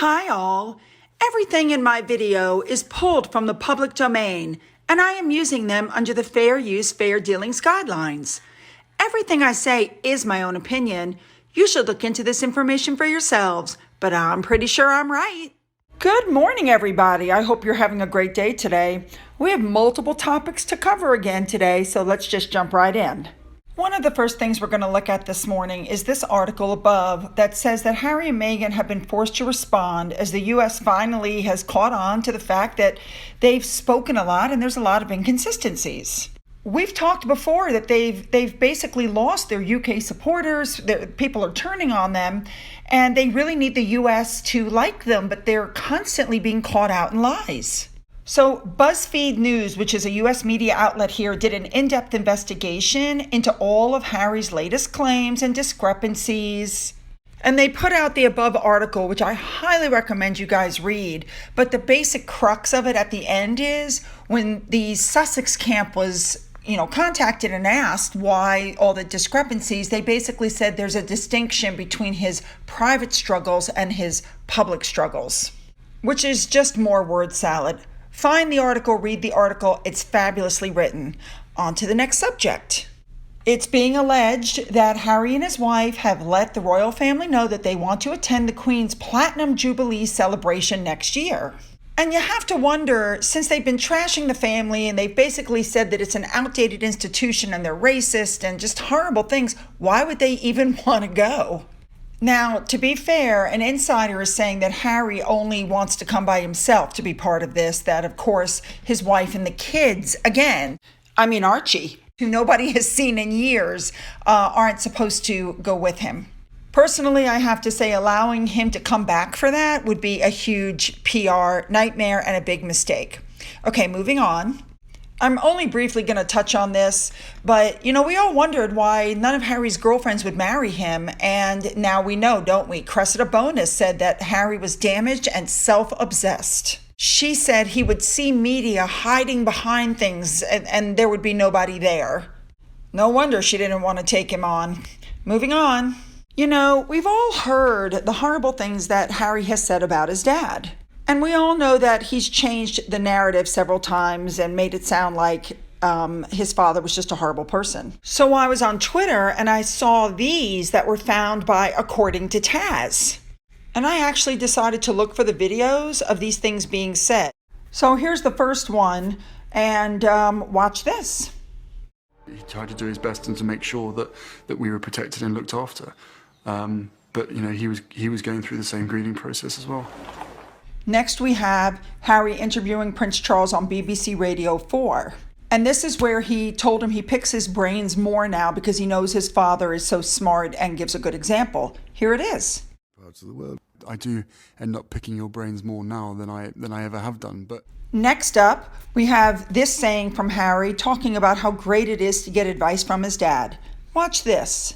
Hi all. Everything in my video is pulled from the public domain, and I am using them under the Fair Use, Fair Dealings guidelines. Everything I say is my own opinion. You should look into this information for yourselves, but I'm pretty sure I'm right. Good morning, everybody. I hope you're having a great day today. We have multiple topics to cover again today, so let's just jump right in. One of the first things we're going to look at this morning is this article above that says that Harry and Meghan have been forced to respond as the U.S. finally has caught on to the fact that they've spoken a lot and there's a lot of inconsistencies. We've talked before that they've basically lost their UK supporters. People are turning on them, and they really need the U.S. to like them, but they're constantly being caught out in lies. So BuzzFeed News, which is a U.S. media outlet here, did an in-depth investigation into all of Harry's latest claims and discrepancies. And they put out the above article, which I highly recommend you guys read. But the basic crux of it at the end is when the Sussex camp was contacted and asked why all the discrepancies, they basically said there's a distinction between his private struggles and his public struggles, which is just more word salad. Find the article, read the article. It's fabulously written. On to the next subject. It's being alleged that Harry and his wife have let the royal family know that they want to attend the Queen's Platinum Jubilee celebration next year. And you have to wonder, since they've been trashing the family and they've basically said that it's an outdated institution and they're racist and just horrible things, why would they even want to go? Now, to be fair, an insider is saying that Harry only wants to come by himself to be part of this, that, of course, his wife and the kids, Archie, who nobody has seen in years, aren't supposed to go with him. Personally, I have to say allowing him to come back for that would be a huge PR nightmare and a big mistake. Okay, moving on. I'm only briefly going to touch on this, but, we all wondered why none of Harry's girlfriends would marry him, and now we know, don't we? Cresida Bonus said that Harry was damaged and self-obsessed. She said he would see media hiding behind things, and there would be nobody there. No wonder she didn't want to take him on. Moving on. We've all heard the horrible things that Harry has said about his dad. And we all know that he's changed the narrative several times and made it sound like his father was just a horrible person. So I was on Twitter and I saw these that were found by According to Taz. And I actually decided to look for the videos of these things being said. So here's the first one, and watch this. He tried to do his best and to make sure that we were protected and looked after. But he was going through the same grieving process as well. Next, we have Harry interviewing Prince Charles on BBC Radio 4. And this is where he told him he picks his brains more now because he knows his father is so smart and gives a good example. Here it is. Parts of the world. I do end up picking your brains more now than I ever have done. But next up, we have this saying from Harry talking about how great it is to get advice from his dad. Watch this.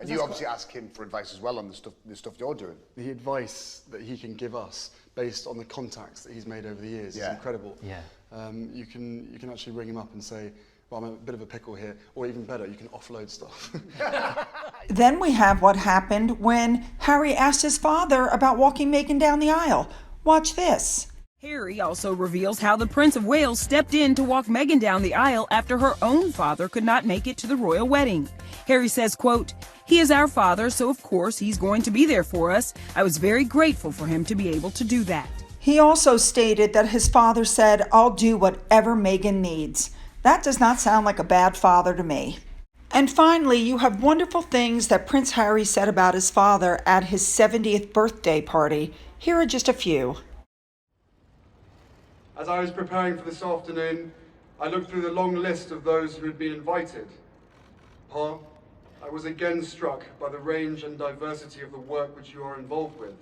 And you obviously ask him for advice as well on the stuff you're doing. The advice that he can give us based on the contacts that he's made over the years is incredible. Yeah. You can actually ring him up and say, well, I'm a bit of a pickle here, or even better, you can offload stuff. Then we have what happened when Harry asked his father about walking Meghan down the aisle. Watch this. Harry also reveals how the Prince of Wales stepped in to walk Meghan down the aisle after her own father could not make it to the royal wedding. Harry says, quote, "He is our father, so of course he's going to be there for us. I was very grateful for him to be able to do that." He also stated that his father said, "I'll do whatever Meghan needs." That does not sound like a bad father to me. And finally, you have wonderful things that Prince Harry said about his father at his 70th birthday party. Here are just a few. As I was preparing for this afternoon, I looked through the long list of those who had been invited. Pa, I was again struck by the range and diversity of the work which you are involved with.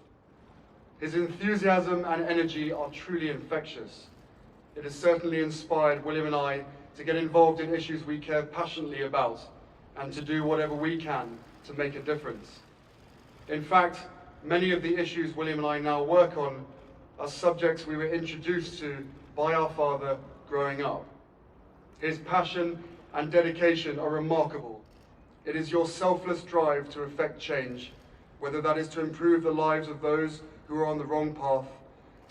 His enthusiasm and energy are truly infectious. It has certainly inspired William and I to get involved in issues we care passionately about and to do whatever we can to make a difference. In fact, many of the issues William and I now work on are subjects we were introduced to by our father growing up. His passion and dedication are remarkable. It is your selfless drive to effect change whether that is to improve the lives of those who are on the wrong path,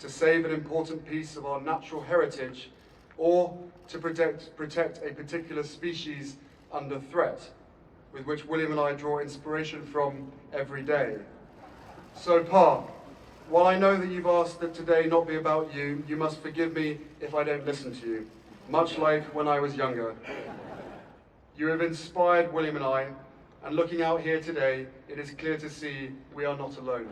to save an important piece of our natural heritage, or to protect a particular species under threat, with which William and I draw inspiration from every day. So, Pa, while I know that you've asked that today not be about you, you must forgive me if I don't listen to you, much like when I was younger. You have inspired William and I, and looking out here today, it is clear to see we are not alone.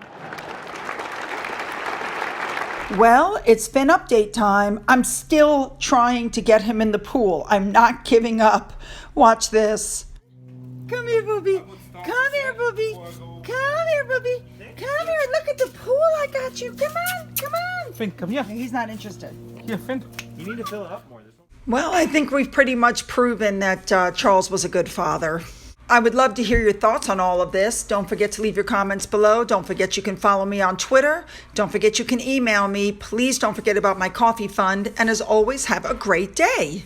Well, it's been update time. I'm still trying to get him in the pool. I'm not giving up. Watch this. Come here, Booby. Come here, Booby. Come here, Booby. Come here. Look at the pool I got you. Come on. Come on. Finn, come here. He's not interested. Here, Finn. You need to fill it up more. Well, I think we've pretty much proven that Charles was a good father. I would love to hear your thoughts on all of this. Don't forget to leave your comments below. Don't forget you can follow me on Twitter. Don't forget you can email me. Please don't forget about my coffee fund. And as always, have a great day.